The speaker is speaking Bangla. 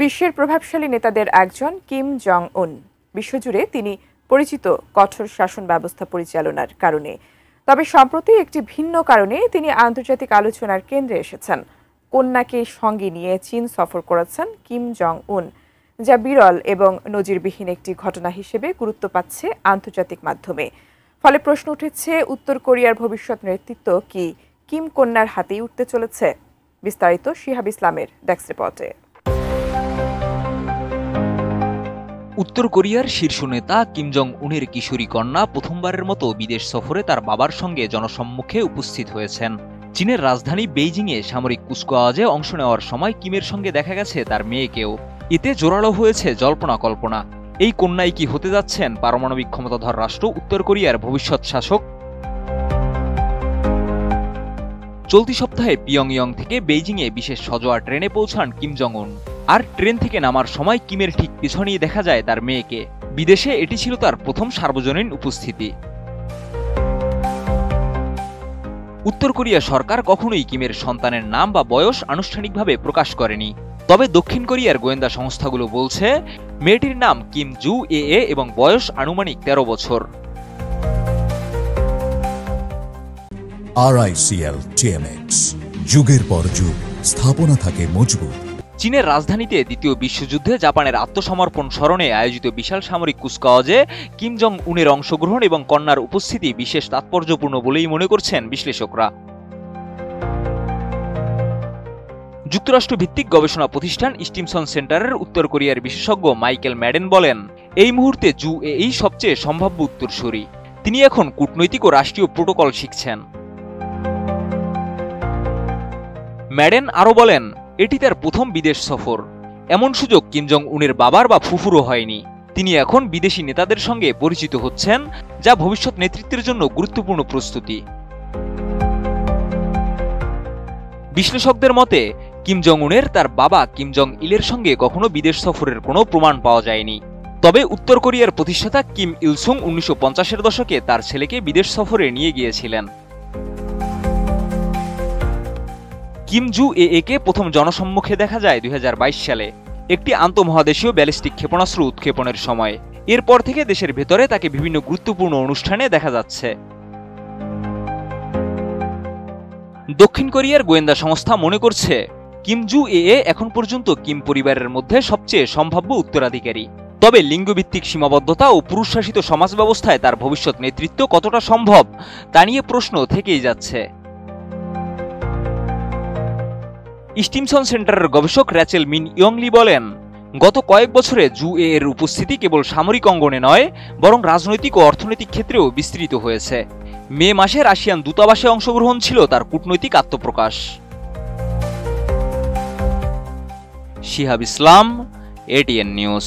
বিশ্বের প্রভাবশালী নেতাদের একজন কিম জং উন। বিশ্বজুড়ে তিনি পরিচিত কঠোর শাসন ব্যবস্থা পরিচালনার কারণে। তবে সম্প্রতি একটি ভিন্ন কারণে তিনি আন্তর্জাতিক আলোচনার কেন্দ্রে এসেছেন। কন্যাকে সঙ্গে নিয়ে চীন সফর করেছেন কিম জং উন, যা বিরল এবং নজিরবিহীন একটি ঘটনা হিসেবে গুরুত্ব পাচ্ছে আন্তর্জাতিক মাধ্যমে। ফলে প্রশ্ন উঠেছে, উত্তর কোরিয়ার ভবিষ্যৎ নেতৃত্ব কি কিম কন্যার হাতেই উঠতে চলেছে? বিস্তারিত শিহাব ইসলামের ডেস্ক রিপোর্টে। উত্তর কোরিয়ার শীর্ষ নেতা কিম জং উনের কিশোরী কন্যা প্রথমবারের মতো বিদেশ সফরে তার বাবার সঙ্গে জনসম্মুখে উপস্থিত হয়েছেন। চীনের রাজধানী বেইজিংয়ে সামরিক কুচকাওয়াজে অংশ নেওয়ার সময় কিমের সঙ্গে দেখা গেছে তার মেয়েকেও। এতে জোরালো হয়েছে জল্পনা কল্পনা। এই কন্যাই কি হতে যাচ্ছেন পারমাণবিক ক্ষমতাধর রাষ্ট্র উত্তর কোরিয়ার ভবিষ্যৎ শাসক? চলতি সপ্তাহে পিয়ংইয়ং থেকে বেইজিংয়ে বিশেষ সজোয়া ট্রেনে পৌঁছান কিম জং উন। আর ট্রেন থেকে নামার সময় কিমের ঠিক পিছনেই দেখা যায় তার মেয়েকে। বিদেশে এটি ছিল তার প্রথম সার্বজনীন উপস্থিতি। উত্তর কোরিয়া সরকার কখনোই কিমের সন্তানের নাম বা বয়স আনুষ্ঠানিকভাবে প্রকাশ করেনি। তবে দক্ষিণ কোরিয়ার গোয়েন্দা সংস্থাগুলো বলছে মেয়েটির নাম কিম জু এ এবং বয়স আনুমানিক 13 বছর। RICL TMX, যুগের পর যুগ স্থাপনা থাকে মজবুত। চীনের রাজধানীতে দ্বিতীয় বিশ্বযুদ্ধে জাপানের আত্মসমর্পণ স্মরণে আয়োজিত বিশাল সামরিক কুচকাওয়াজে কিম জং উনের অংশগ্রহণ এবং কন্যার উপস্থিতি বিশেষ তাৎপর্যপূর্ণ বলেই মনে করছেন বিশ্লেষকরা। যুক্তরাষ্ট্র ভিত্তিক গবেষণা প্রতিষ্ঠান স্টিমসন সেন্টারের উত্তর কোরিয়ার বিশেষজ্ঞ মাইকেল ম্যাডেন বলেন, এই মুহূর্তে জু এই সবচেয়ে সম্ভাব্য উত্তরসূরি। তিনি এখন কূটনৈতিক ও রাষ্ট্রীয় প্রোটোকল শিখছেন। ম্যাডেন আরও বলেন, এটি তার প্রথম বিদেশ সফর। এমন সুযোগ কিম জং উনের বাবার বা ফুফুরও হয়নি। তিনি এখন বিদেশি নেতাদের সঙ্গে পরিচিত হচ্ছেন, যা ভবিষ্যৎ নেতৃত্বের জন্য গুরুত্বপূর্ণ প্রস্তুতি। বিশ্লেষকদের মতে কিম জং উনের তার বাবা কিম জং ইলের সঙ্গে কখনো বিদেশ সফরের কোনো প্রমাণ পাওয়া যায়নি। তবে উত্তর কোরিয়ার প্রতিষ্ঠাতা কিম ইলসুং 1950-এর দশকে তার ছেলেকে বিদেশ সফরে নিয়ে গিয়েছিলেন। কিম জু একে প্রথম জনসম্মুখে দেখা যায় 2022 সালে একটি আন্তঃমহাদেশীয় ব্যালিস্টিক ক্ষেপণাস্ত্র উৎক্ষেপণের সময়। এরপর থেকে দেশের ভেতরে তাকে বিভিন্ন গুরুত্বপূর্ণ অনুষ্ঠানে দেখা যাচ্ছে। দক্ষিণ কোরিয়ার গোয়েন্দা সংস্থা মনে করছে কিম জু এখন পর্যন্ত কিম পরিবারের মধ্যে সবচেয়ে সম্ভাব্য উত্তরাধিকারী। তবে লিঙ্গভিত্তিক সীমাবদ্ধতা ও পুরুষ শাসিত সমাজ ব্যবস্থায় তার ভবিষ্যৎ নেতৃত্ব কতটা সম্ভব তা নিয়ে প্রশ্ন থেকেই যাচ্ছে। স্টিমসন সেন্টারের গবেষক র্যাচেল মিন ইয়ংলি বলেন, গত কয়েক বছরে জু এর উপস্থিতি কেবল সামরিক অঙ্গনে নয়, বরং রাজনৈতিক ও অর্থনৈতিক ক্ষেত্রেও বিস্তৃত হয়েছে। মে মাসে রাশিয়ান দূতাবাসে অংশগ্রহণ ছিল তার কূটনৈতিক আত্মপ্রকাশ। শিহাব ইসলাম, ATN নিউজ।